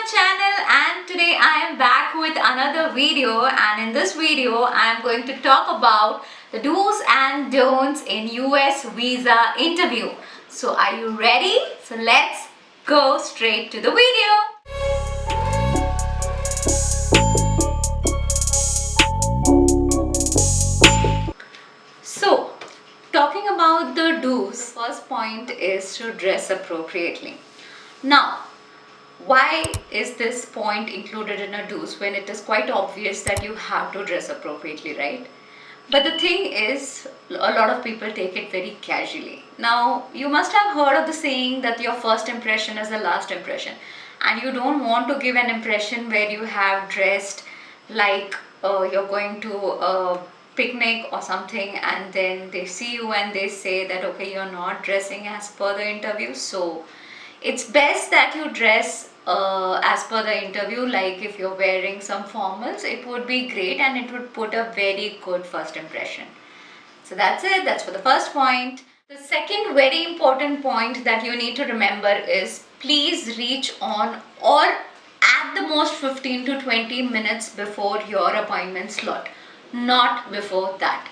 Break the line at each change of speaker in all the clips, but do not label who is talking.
channel, and today I am back with another video, and in this video I am going to talk about the do's and don'ts in US visa interview. So are you ready? So let's go straight to the video. So talking about the do's, the first point is to dress appropriately. Now, why is this point included in a do's when it is quite obvious that you have to dress appropriately, right? But the thing is, a lot of people take it very casually. Now, you must have heard of the saying that your first impression is the last impression, and you don't want to give an impression where you have dressed like you're going to a picnic or something, and then they see you and they say that okay, you're not dressing as per the interview. So it's best that you dress as per the interview. Like if you're wearing some formals, it would be great and it would put a very good first impression. So that's it, that's for the first point. The second very important point that you need to remember is please reach on or at the most 15 to 20 minutes before your appointment slot, not before that.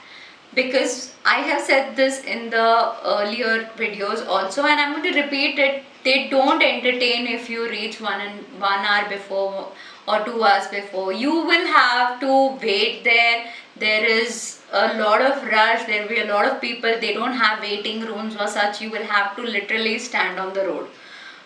Because I have said this in the earlier videos also, and I'm going to repeat it. They don't entertain if you reach 1 hour before or 2 hours before. You will have to wait there. There is a lot of rush. There will be a lot of people. They don't have waiting rooms or such. You will have to literally stand on the road.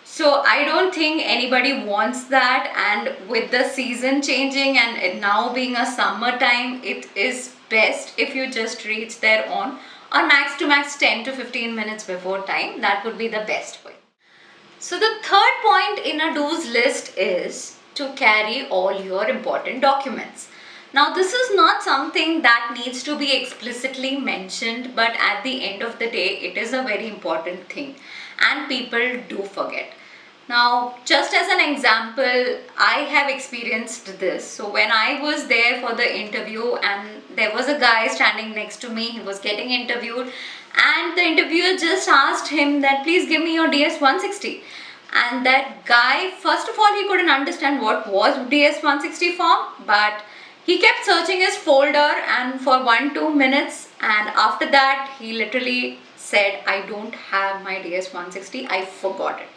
So I don't think anybody wants that, and with the season changing and it now being a summer time, it is best if you just reach there on or max to max 10 to 15 minutes before time. That would be the best way. So the third point in a do's list is to carry all your important documents. Now this is not something that needs to be explicitly mentioned, but at the end of the day it is a very important thing and people do forget. Now, just as an example, I have experienced this. So when I was there for the interview and there was a guy standing next to me, he was getting interviewed, and the interviewer just asked him that please give me your DS 160. And that guy, first of all, he couldn't understand what was DS 160 form, but he kept searching his folder and for 1-2 minutes, and after that he literally said, I don't have my DS 160, I forgot it.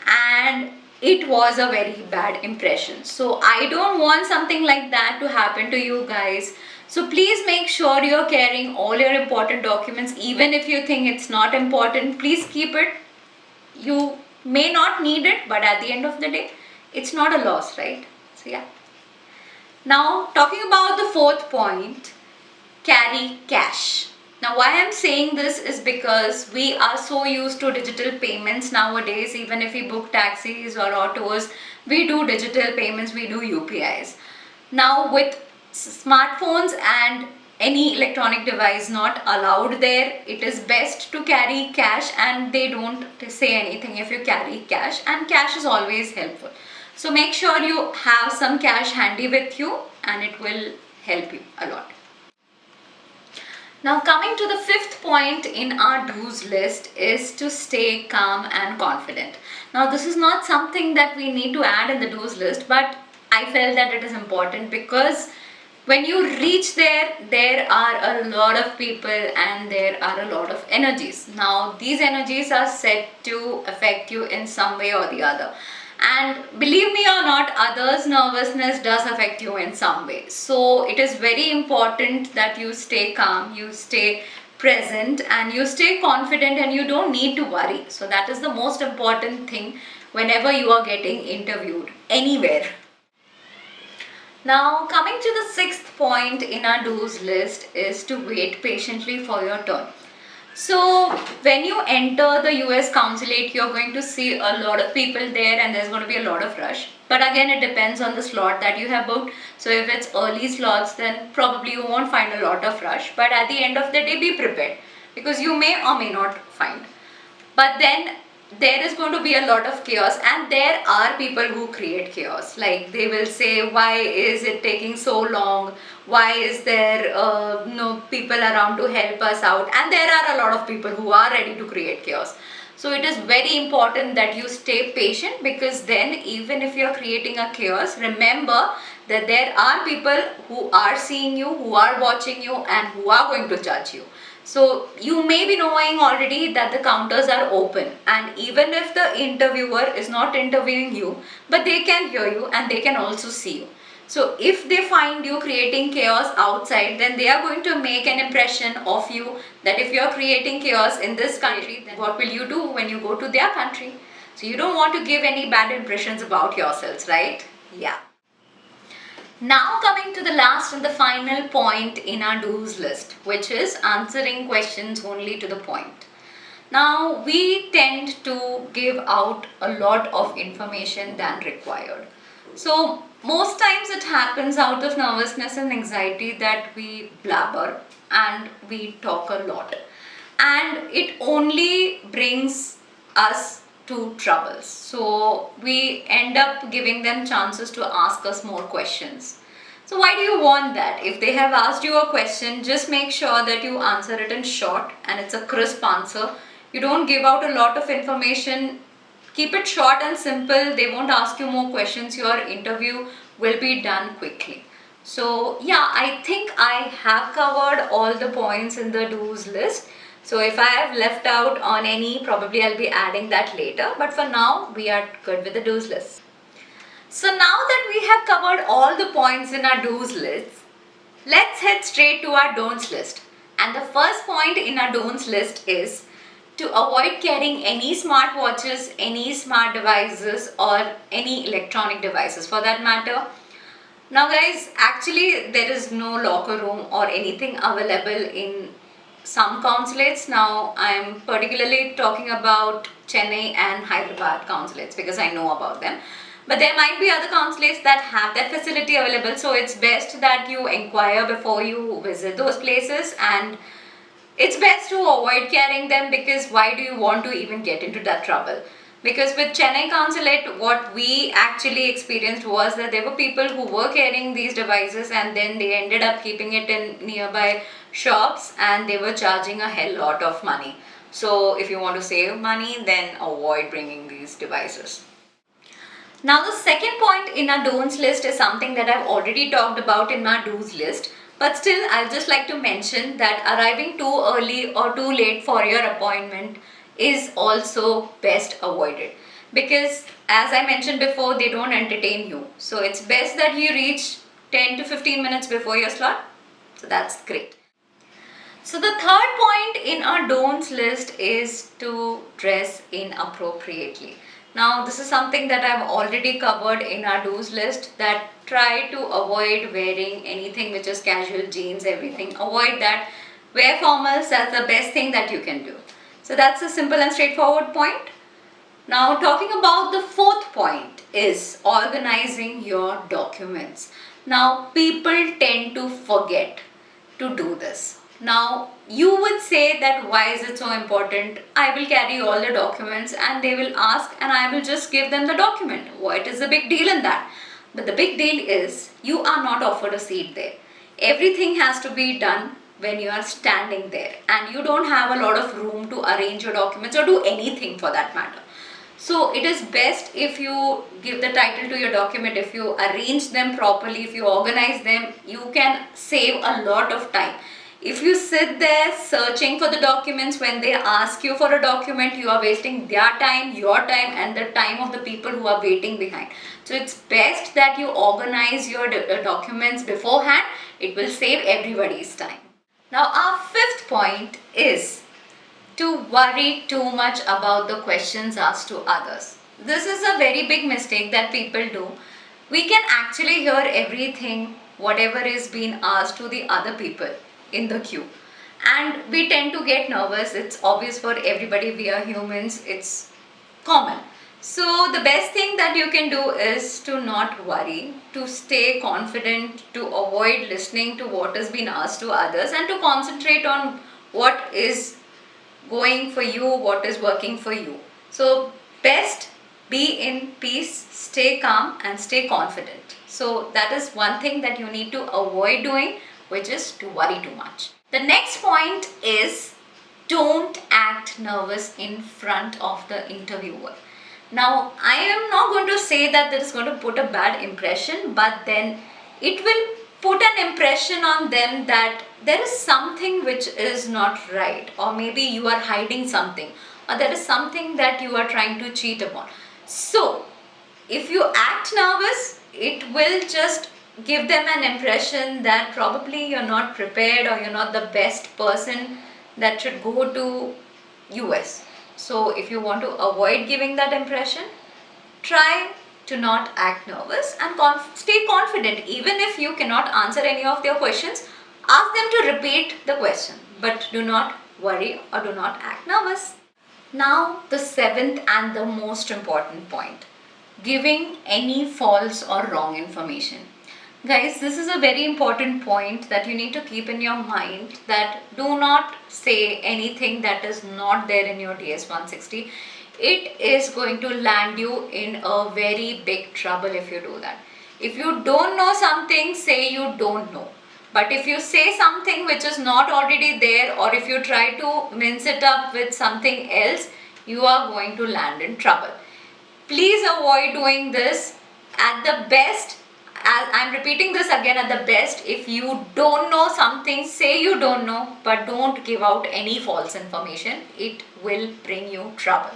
And it was a very bad impression. So I don't want something like that to happen to you guys. So please make sure you're carrying all your important documents. Even if you think it's not important, please keep it. You may not need it, but at the end of the day, it's not a loss, right? So yeah. Now talking about the fourth point, carry cash. Now why I'm saying this is because we are so used to digital payments nowadays. Even if we book taxis or autos, we do digital payments, we do UPIs. Now with smartphones and any electronic device not allowed there, it is best to carry cash, and they don't say anything if you carry cash, and cash is always helpful. So make sure you have some cash handy with you and it will help you a lot. Now coming to the fifth point in our do's list is to stay calm and confident. Now this is not something that we need to add in the do's list, but I felt that it is important because when you reach there, there are a lot of people and there are a lot of energies. Now these energies are said to affect you in some way or the other. And believe me or not, others' nervousness does affect you in some way. So it is very important that you stay calm, you stay present, and you stay confident, and you don't need to worry. So that is the most important thing whenever you are getting interviewed anywhere. Now coming to the sixth point in our do's list is to wait patiently for your turn. So when you enter the US consulate, you're going to see a lot of people there and there's going to be a lot of rush. But again, it depends on the slot that you have booked. So if it's early slots, then probably you won't find a lot of rush. But at the end of the day, be prepared because you may or may not find. But then there is going to be a lot of chaos, and there are people who create chaos. Like they will say, why is it taking so long? Why is there no people around to help us out? And there are a lot of people who are ready to create chaos. So it is very important that you stay patient, because then even if you're creating a chaos, remember that there are people who are seeing you, who are watching you, and who are going to judge you. So you may be knowing already that the counters are open, and even if the interviewer is not interviewing you, but they can hear you and they can also see you. So if they find you creating chaos outside, then they are going to make an impression of you, that if you are creating chaos in this country, then what will you do when you go to their country? So you don't want to give any bad impressions about yourselves, right? Yeah. Now coming to the last and the final point in our do's list, which is answering questions only to the point. Now we tend to give out a lot of information than required. So most times it happens out of nervousness and anxiety that we blabber and we talk a lot, and it only brings us to troubles. So we end up giving them chances to ask us more questions. So why do you want that? If they have asked you a question, just make sure that you answer it in short and it's a crisp answer. You don't give out a lot of information. Keep it short and simple. They won't ask you more questions. Your interview will be done quickly. So yeah, I think I have covered all the points in the do's list. So if I have left out on any, probably I'll be adding that later. But for now, we are good with the do's list. So now that we have covered all the points in our do's list, let's head straight to our don'ts list. And the first point in our don'ts list is to avoid carrying any smartwatches, any smart devices, or any electronic devices for that matter. Now guys, actually there is no locker room or anything available in some consulates. Now I am particularly talking about Chennai and Hyderabad consulates because I know about them. But there might be other consulates that have that facility available, so it's best that you inquire before you visit those places, and it's best to avoid carrying them, because why do you want to even get into that trouble? Because with Chennai consulate, what we actually experienced was that there were people who were carrying these devices and then they ended up keeping it in nearby shops and they were charging a hell lot of money. So if you want to save money, then avoid bringing these devices. Now the second point in our don'ts list is something that I've already talked about in my do's list. But still, I'd just like to mention that arriving too early or too late for your appointment is also best avoided, because as I mentioned before, they don't entertain you. So it's best that you reach 10 to 15 minutes before your slot. So that's great. So the third point in our don'ts list is to dress inappropriately. Now this is something that I've already covered in our do's list, that try to avoid wearing anything which is casual, jeans, everything. Avoid that. Wear formals, that's the best thing that you can do. So that's a simple and straightforward point. Now talking about the fourth point is organizing your documents. Now people tend to forget to do this. Now you would say that why is it so important? I will carry all the documents and they will ask and I will just give them the document. What is the big deal in that? But the big deal is you are not offered a seat there. Everything has to be done when you are standing there and you don't have a lot of room to arrange your documents or do anything for that matter. So it is best if you give the title to your document, if you arrange them properly, if you organize them, you can save a lot of time. If you sit there searching for the documents, when they ask you for a document, you are wasting their time, your time, and the time of the people who are waiting behind. So it's best that you organize your documents beforehand. It will save everybody's time. Now our fifth point is to worry too much about the questions asked to others. This is a very big mistake that people do. We can actually hear everything, whatever is being asked to the other people in the queue. And we tend to get nervous. It's obvious for everybody, we are humans, it's common. So the best thing that you can do is to not worry, to stay confident, to avoid listening to what has been asked to others and to concentrate on what is going for you, what is working for you. So best be in peace, stay calm and stay confident. So that is one thing that you need to avoid doing, which is to worry too much. The next point is don't act nervous in front of the interviewer. Now, I am not going to say that this is going to put a bad impression, but then it will put an impression on them that there is something which is not right, or maybe you are hiding something, or there is something that you are trying to cheat upon. So, if you act nervous, it will just give them an impression that probably you're not prepared or you're not the best person that should go to US. So if you want to avoid giving that impression, try to not act nervous and stay confident. Even if you cannot answer any of their questions, ask them to repeat the question, but do not worry or do not act nervous. Now, the seventh and the most important point, giving any false or wrong information. Guys, this is a very important point that you need to keep in your mind, that do not say anything that is not there in your DS 160. It is going to land you in a very big trouble if you do that. If you don't know something, say you don't know. But if you say something which is not already there, or if you try to mince it up with something else, you are going to land in trouble. Please avoid doing this. At the best, I'm repeating this again, at the best, if you don't know something, say you don't know, but don't give out any false information. It will bring you trouble.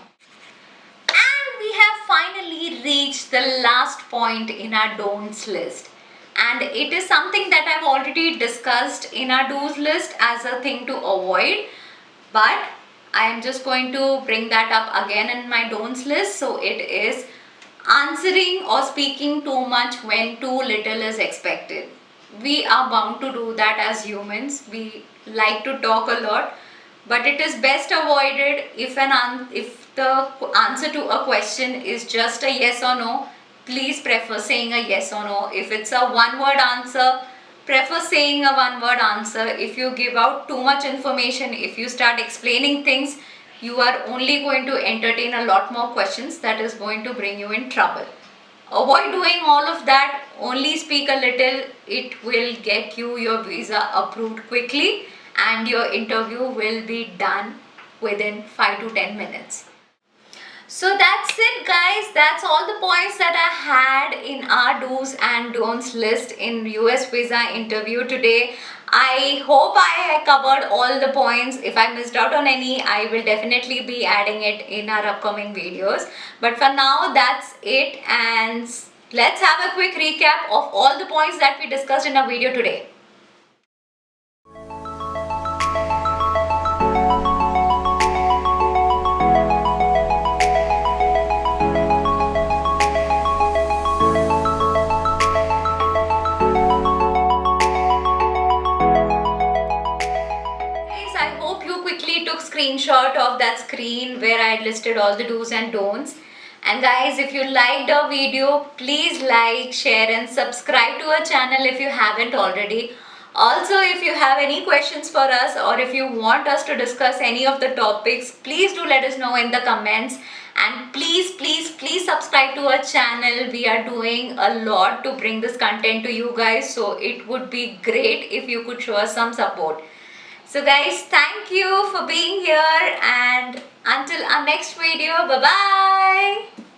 And we have finally reached the last point in our don'ts list. And it is something that I've already discussed in our do's list as a thing to avoid. But I am just going to bring that up again in my don'ts list. So it is answering or speaking too much when too little is expected. We are bound to do that as humans. We like to talk a lot, but it is best avoided. If the answer to a question is just a yes or no, please prefer saying a yes or no. If it's a one-word answer, prefer saying a one-word answer. If you give out too much information, if you start explaining things, you are only going to entertain a lot more questions that is going to bring you in trouble. Avoid doing all of that. Only speak a little. It will get you your visa approved quickly and your interview will be done within 5 to 10 minutes. So that's it, guys. That's all the points that I had in our do's and don'ts list in US visa interview today. I hope I covered all the points. If I missed out on any, I will definitely be adding it in our upcoming videos. But for now, that's it. And let's have a quick recap of all the points that we discussed in our video today. Screenshot of that screen where I had listed all the do's and don'ts. And guys, if you liked our video, please like, share and subscribe to our channel if you haven't already. Also, if you have any questions for us or if you want us to discuss any of the topics, please do let us know in the comments. And please subscribe to our channel. We are doing a lot to bring this content to you guys, so it would be great if you could show us some support. So guys, thank you for being here, and until our next video, bye bye.